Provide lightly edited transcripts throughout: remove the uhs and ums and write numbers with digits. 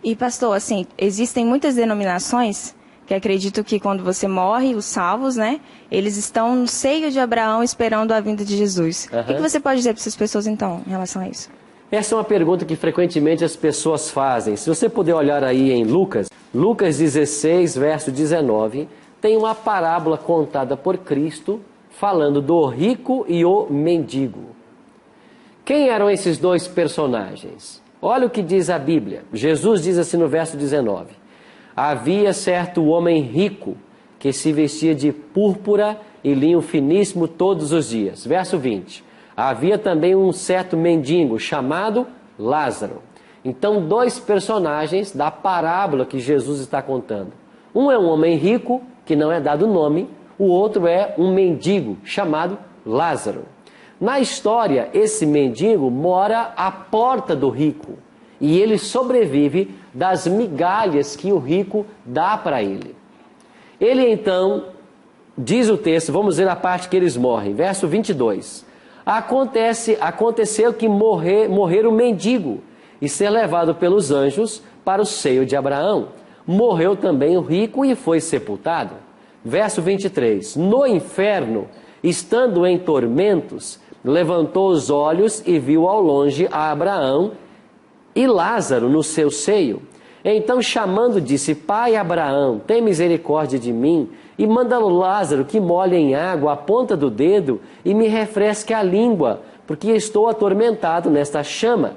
E pastor, assim, existem muitas denominações que acreditam que quando você morre, os salvos, né, eles estão no seio de Abraão esperando a vinda de Jesus. O que você pode dizer para essas pessoas, então, em relação a isso? Essa é uma pergunta que frequentemente as pessoas fazem. Se você puder olhar aí em Lucas 16, verso 19, tem uma parábola contada por Cristo falando do rico e o mendigo. Quem eram esses dois personagens? Olha o que diz a Bíblia. Jesus diz assim no verso 19: havia certo homem rico que se vestia de púrpura e linho finíssimo todos os dias. Verso 20. Havia também um certo mendigo chamado Lázaro. Então, dois personagens da parábola que Jesus está contando. Um é um homem rico, que não é dado nome. O outro é um mendigo chamado Lázaro. Na história, esse mendigo mora à porta do rico. E ele sobrevive das migalhas que o rico dá para ele. Ele então, diz o texto, vamos ver a parte que eles morrem. Verso 22. Aconteceu que morrer o mendigo e ser levado pelos anjos para o seio de Abraão. Morreu também o rico e foi sepultado. Verso 23. No inferno, estando em tormentos, levantou os olhos e viu ao longe a Abraão e Lázaro no seu seio. Então, chamando, disse: Pai Abraão, tem misericórdia de mim, e manda Lázaro que molhe em água a ponta do dedo e me refresque a língua, porque estou atormentado nesta chama.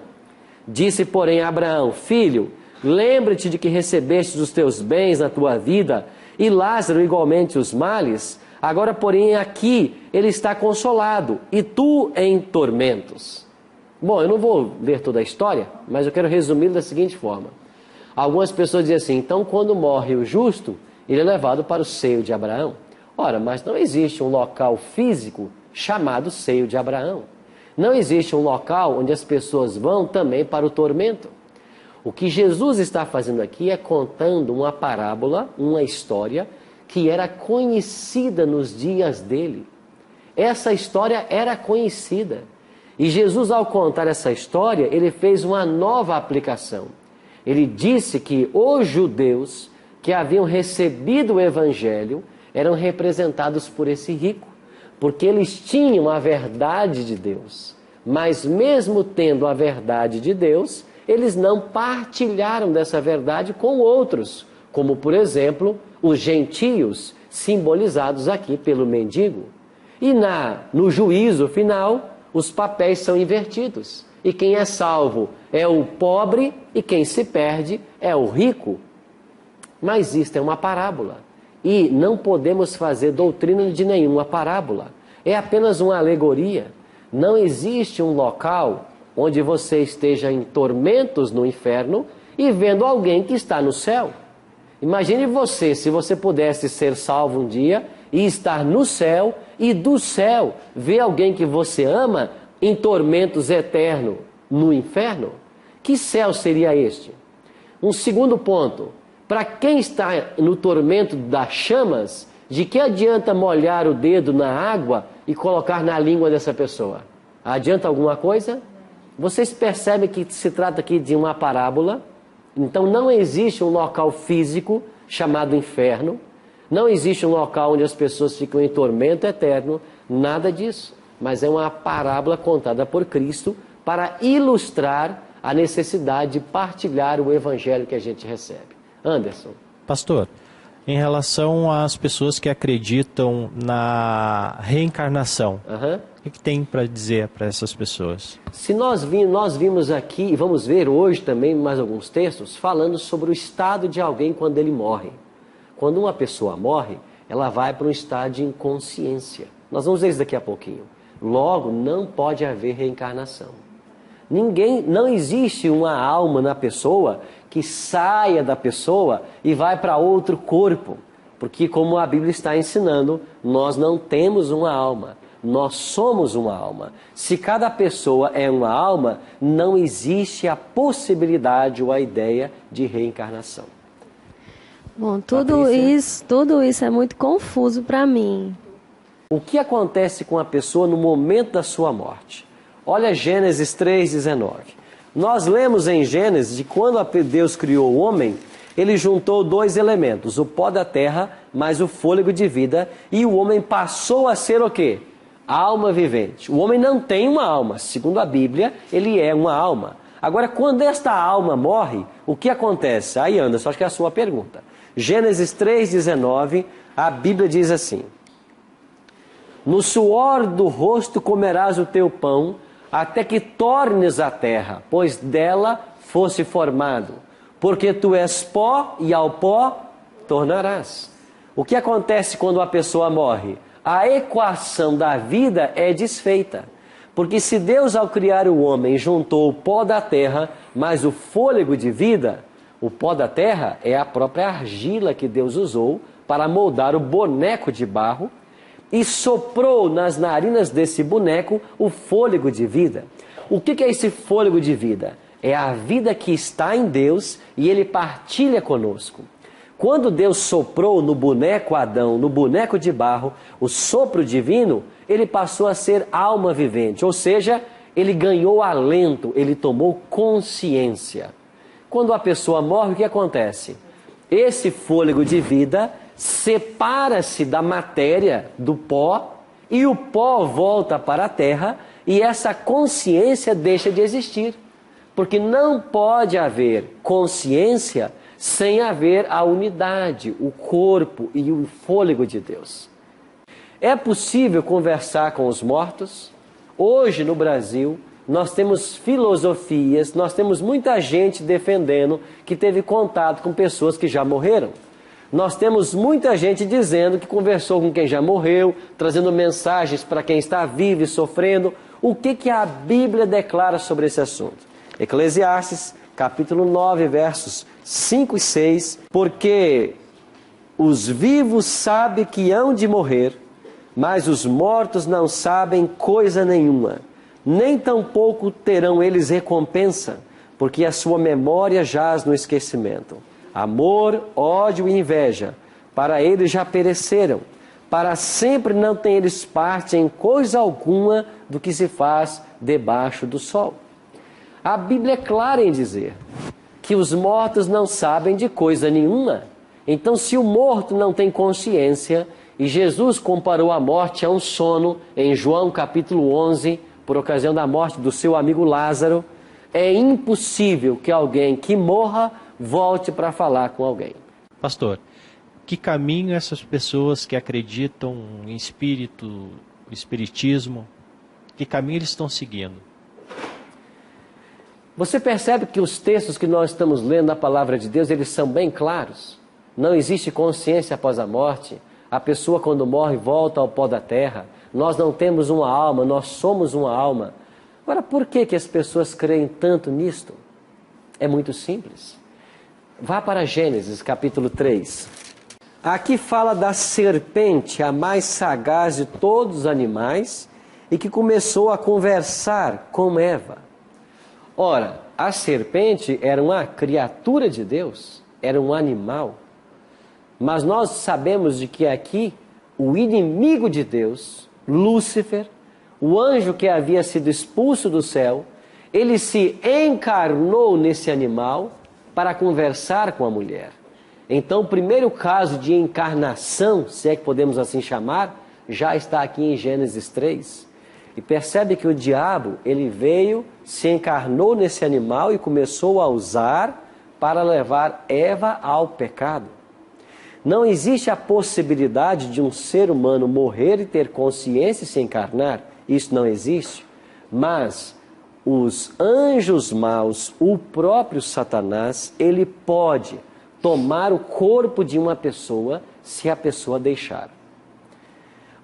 Disse, porém, Abraão: Filho, lembra-te de que recebeste os teus bens na tua vida, e Lázaro igualmente os males. Agora, porém, aqui ele está consolado, e tu em tormentos. Bom, eu não vou ler toda a história, mas eu quero resumi-lo da seguinte forma. Algumas pessoas dizem assim: então quando morre o justo, ele é levado para o seio de Abraão. Ora, mas não existe um local físico chamado seio de Abraão. Não existe um local onde as pessoas vão também para o tormento. O que Jesus está fazendo aqui é contando uma parábola, uma história que era conhecida nos dias dele. Essa história era conhecida. E Jesus, ao contar essa história, ele fez uma nova aplicação. Ele disse que os judeus que haviam recebido o evangelho eram representados por esse rico, porque eles tinham a verdade de Deus. Mas mesmo tendo a verdade de Deus, eles não partilharam dessa verdade com outros, como, por exemplo, os gentios, simbolizados aqui pelo mendigo. E no juízo final, os papéis são invertidos. E quem é salvo é o pobre e quem se perde é o rico. Mas isto é uma parábola. E não podemos fazer doutrina de nenhuma parábola. É apenas uma alegoria. Não existe um local onde você esteja em tormentos no inferno e vendo alguém que está no céu. Imagine você, se você pudesse ser salvo um dia e estar no céu, e do céu ver alguém que você ama em tormentos eternos no inferno. Que céu seria este? Um segundo ponto: para quem está no tormento das chamas, de que adianta molhar o dedo na água e colocar na língua dessa pessoa? Adianta alguma coisa? Vocês percebem que se trata aqui de uma parábola? Então não existe um local físico chamado inferno, não existe um local onde as pessoas ficam em tormento eterno, nada disso. Mas é uma parábola contada por Cristo para ilustrar a necessidade de partilhar o evangelho que a gente recebe. Anderson. Pastor, em relação às pessoas que acreditam na reencarnação, o que tem para dizer para essas pessoas? Se nós vimos aqui, e vamos ver hoje também mais alguns textos, falando sobre o estado de alguém quando ele morre. Quando uma pessoa morre, ela vai para um estado de inconsciência. Nós vamos ver isso daqui a pouquinho. Logo, não pode haver reencarnação. Não existe uma alma na pessoa que saia da pessoa e vai para outro corpo. Porque, como a Bíblia está ensinando, nós não temos uma alma. Nós somos uma alma. Se cada pessoa é uma alma, não existe a possibilidade ou a ideia de reencarnação. Bom, tudo isso é muito confuso para mim. O que acontece com a pessoa no momento da sua morte? Olha Gênesis 3,19. Nós lemos em Gênesis de quando Deus criou o homem, ele juntou dois elementos, o pó da terra mais o fôlego de vida, e o homem passou a ser o quê? Alma vivente. O homem não tem uma alma, segundo a Bíblia, ele é uma alma. Agora, quando esta alma morre, o que acontece? Aí, Anderson, acho que é a sua pergunta. Gênesis 3,19, a Bíblia diz assim: no suor do rosto comerás o teu pão, até que tornes a terra, pois dela fosse formado. Porque tu és pó e ao pó tornarás. O que acontece quando a pessoa morre? A equação da vida é desfeita. Porque se Deus, ao criar o homem, juntou o pó da terra mais o fôlego de vida, o pó da terra é a própria argila que Deus usou para moldar o boneco de barro e soprou nas narinas desse boneco o fôlego de vida. O que é esse fôlego de vida? É a vida que está em Deus e ele partilha conosco. Quando Deus soprou no boneco Adão, no boneco de barro, o sopro divino, ele passou a ser alma vivente, ou seja, ele ganhou alento, ele tomou consciência. Quando a pessoa morre, o que acontece? Esse fôlego de vida separa-se da matéria, do pó, e o pó volta para a terra, e essa consciência deixa de existir. Porque não pode haver consciência sem haver a unidade, o corpo e o fôlego de Deus. É possível conversar com os mortos? Hoje no Brasil, nós temos filosofias, nós temos muita gente defendendo que teve contato com pessoas que já morreram. Nós temos muita gente dizendo que conversou com quem já morreu, trazendo mensagens para quem está vivo e sofrendo. O que a Bíblia declara sobre esse assunto? Eclesiastes, capítulo 9, versos 5 e 6. Porque os vivos sabem que hão de morrer, mas os mortos não sabem coisa nenhuma. Nem tampouco terão eles recompensa, porque a sua memória jaz no esquecimento. Amor, ódio e inveja, para eles já pereceram. Para sempre não têm eles parte em coisa alguma do que se faz debaixo do sol. A Bíblia é clara em dizer que os mortos não sabem de coisa nenhuma. Então, se o morto não tem consciência, e Jesus comparou a morte a um sono, em João capítulo 11, por ocasião da morte do seu amigo Lázaro, é impossível que alguém que morra volte para falar com alguém. Pastor, que caminho essas pessoas que acreditam em espírito, espiritismo, que caminho eles estão seguindo? Você percebe que os textos que nós estamos lendo na palavra de Deus, eles são bem claros. Não existe consciência após a morte. A pessoa quando morre volta ao pó da terra. Nós não temos uma alma, nós somos uma alma. Agora, por que as pessoas creem tanto nisto? É muito simples. Vá para Gênesis capítulo 3. Aqui fala da serpente, a mais sagaz de todos os animais, e que começou a conversar com Eva. Ora, a serpente era uma criatura de Deus, era um animal. Mas nós sabemos de que aqui o inimigo de Deus, Lúcifer, o anjo que havia sido expulso do céu, ele se encarnou nesse animal para conversar com a mulher. Então, o primeiro caso de encarnação, se é que podemos assim chamar, já está aqui em Gênesis 3. E percebe que o diabo, ele veio, se encarnou nesse animal e começou a usar para levar Eva ao pecado. Não existe a possibilidade de um ser humano morrer e ter consciência e se encarnar. Isso não existe. Mas os anjos maus, o próprio Satanás, ele pode tomar o corpo de uma pessoa se a pessoa deixar.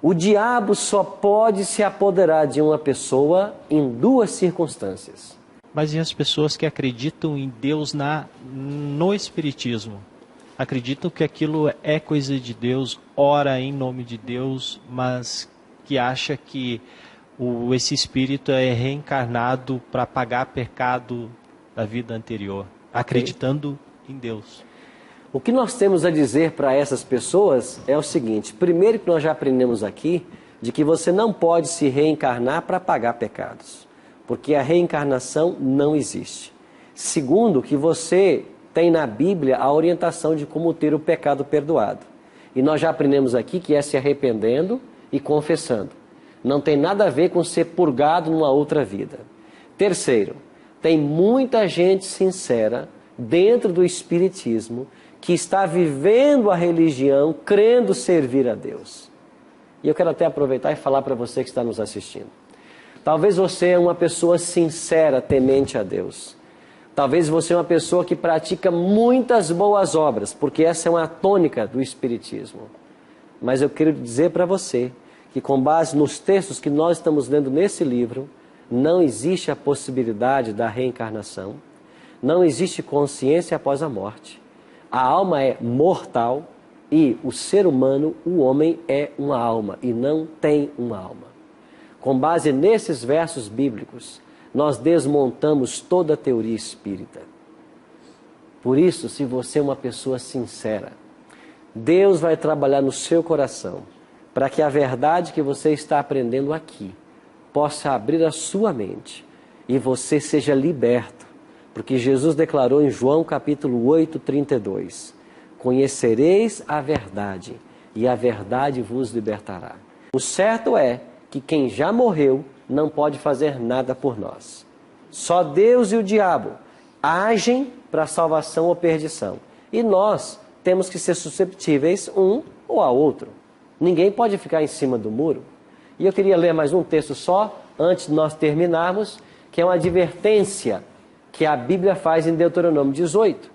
O diabo só pode se apoderar de uma pessoa em duas circunstâncias. Mas e as pessoas que acreditam em Deus no Espiritismo? Acreditam que aquilo é coisa de Deus, ora em nome de Deus, mas que acha que esse espírito é reencarnado para pagar pecado da vida anterior, acreditando em Deus. O que nós temos a dizer para essas pessoas é o seguinte: primeiro, que nós já aprendemos aqui, de que você não pode se reencarnar para pagar pecados, porque a reencarnação não existe. Segundo, que você tem na Bíblia a orientação de como ter o pecado perdoado. E nós já aprendemos aqui que é se arrependendo e confessando. Não tem nada a ver com ser purgado numa outra vida. Terceiro, tem muita gente sincera dentro do Espiritismo que está vivendo a religião, crendo servir a Deus. E eu quero até aproveitar e falar para você que está nos assistindo. Talvez você é uma pessoa sincera, temente a Deus. Talvez você é uma pessoa que pratica muitas boas obras, porque essa é uma tônica do Espiritismo. Mas eu quero dizer para você que, com base nos textos que nós estamos lendo nesse livro, não existe a possibilidade da reencarnação, não existe consciência após a morte. A alma é mortal e o ser humano, o homem, é uma alma e não tem uma alma. Com base nesses versos bíblicos, nós desmontamos toda a teoria espírita. Por isso, se você é uma pessoa sincera, Deus vai trabalhar no seu coração para que a verdade que você está aprendendo aqui possa abrir a sua mente e você seja liberto. Porque Jesus declarou em João capítulo 8, 32, conhecereis a verdade e a verdade vos libertará. O certo é que quem já morreu não pode fazer nada por nós. Só Deus e o diabo agem para salvação ou perdição. E nós temos que ser susceptíveis um ou a outro. Ninguém pode ficar em cima do muro. E eu queria ler mais um texto só, antes de nós terminarmos, que é uma advertência que a Bíblia faz em Deuteronômio 18.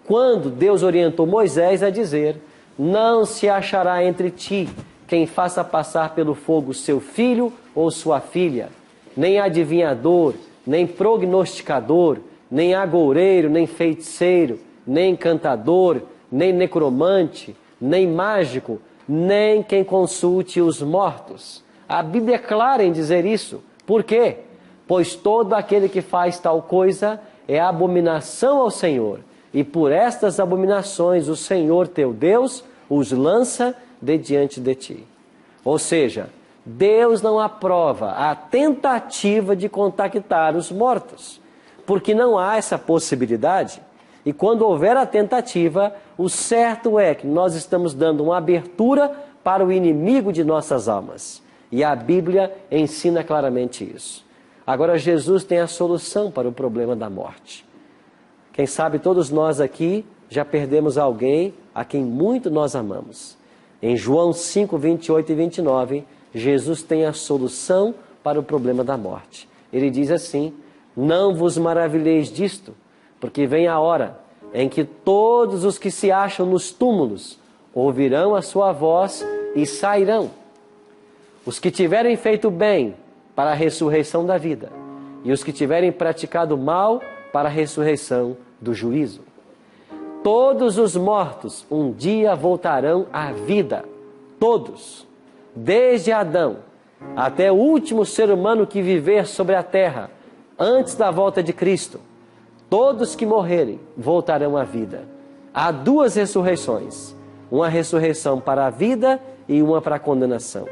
Quando Deus orientou Moisés a dizer: não se achará entre ti quem faça passar pelo fogo seu filho ou sua filha, nem adivinhador, nem prognosticador, nem agoureiro, nem feiticeiro, nem encantador, nem necromante, nem mágico, nem quem consulte os mortos. A Bíblia é clara em dizer isso. Por quê? Pois todo aquele que faz tal coisa é abominação ao Senhor, e por estas abominações o Senhor teu Deus os lança de diante de ti. Ou seja, Deus não aprova a tentativa de contactar os mortos, porque não há essa possibilidade. E quando houver a tentativa, o certo é que nós estamos dando uma abertura para o inimigo de nossas almas. E a Bíblia ensina claramente isso. Agora, Jesus tem a solução para o problema da morte. Quem sabe todos nós aqui já perdemos alguém a quem muito nós amamos. Em João 5, 28 e 29, Jesus tem a solução para o problema da morte. Ele diz assim: não vos maravilheis disto, porque vem a hora em que todos os que se acham nos túmulos ouvirão a sua voz e sairão. Os que tiverem feito bem para a ressurreição da vida, e os que tiverem praticado mal para a ressurreição do juízo. Todos os mortos um dia voltarão à vida. Todos. Desde Adão até o último ser humano que viver sobre a terra, antes da volta de Cristo. Todos que morrerem voltarão à vida. Há duas ressurreições. Uma ressurreição para a vida e uma para a condenação.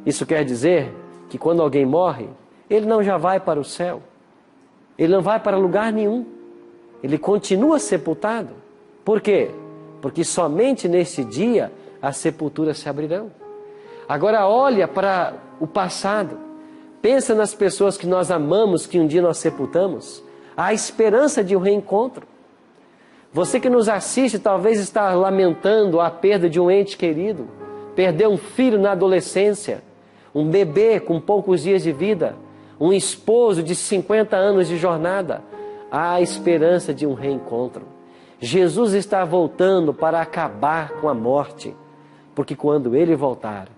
Isso quer dizer que quando alguém morre, ele não já vai para o céu. Ele não vai para lugar nenhum. Ele continua sepultado. Por quê? Porque somente nesse dia as sepulturas se abrirão. Agora olha para o passado. Pensa nas pessoas que nós amamos, que um dia nós sepultamos. Há esperança de um reencontro. Você que nos assiste talvez está lamentando a perda de um ente querido. Perdeu um filho na adolescência. Um bebê com poucos dias de vida. Um esposo de 50 anos de jornada. Há esperança de um reencontro. Jesus está voltando para acabar com a morte. Porque quando Ele voltar,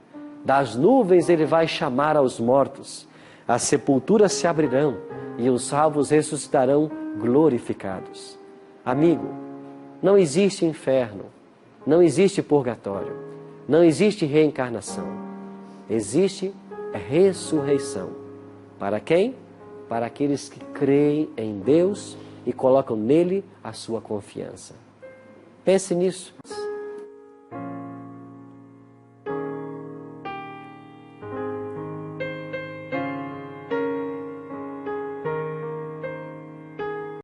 das nuvens Ele vai chamar aos mortos. As sepulturas se abrirão e os salvos ressuscitarão glorificados. Amigo, não existe inferno, não existe purgatório, não existe reencarnação. Existe ressurreição. Para quem? Para aqueles que creem em Deus e colocam nele a sua confiança. Pense nisso.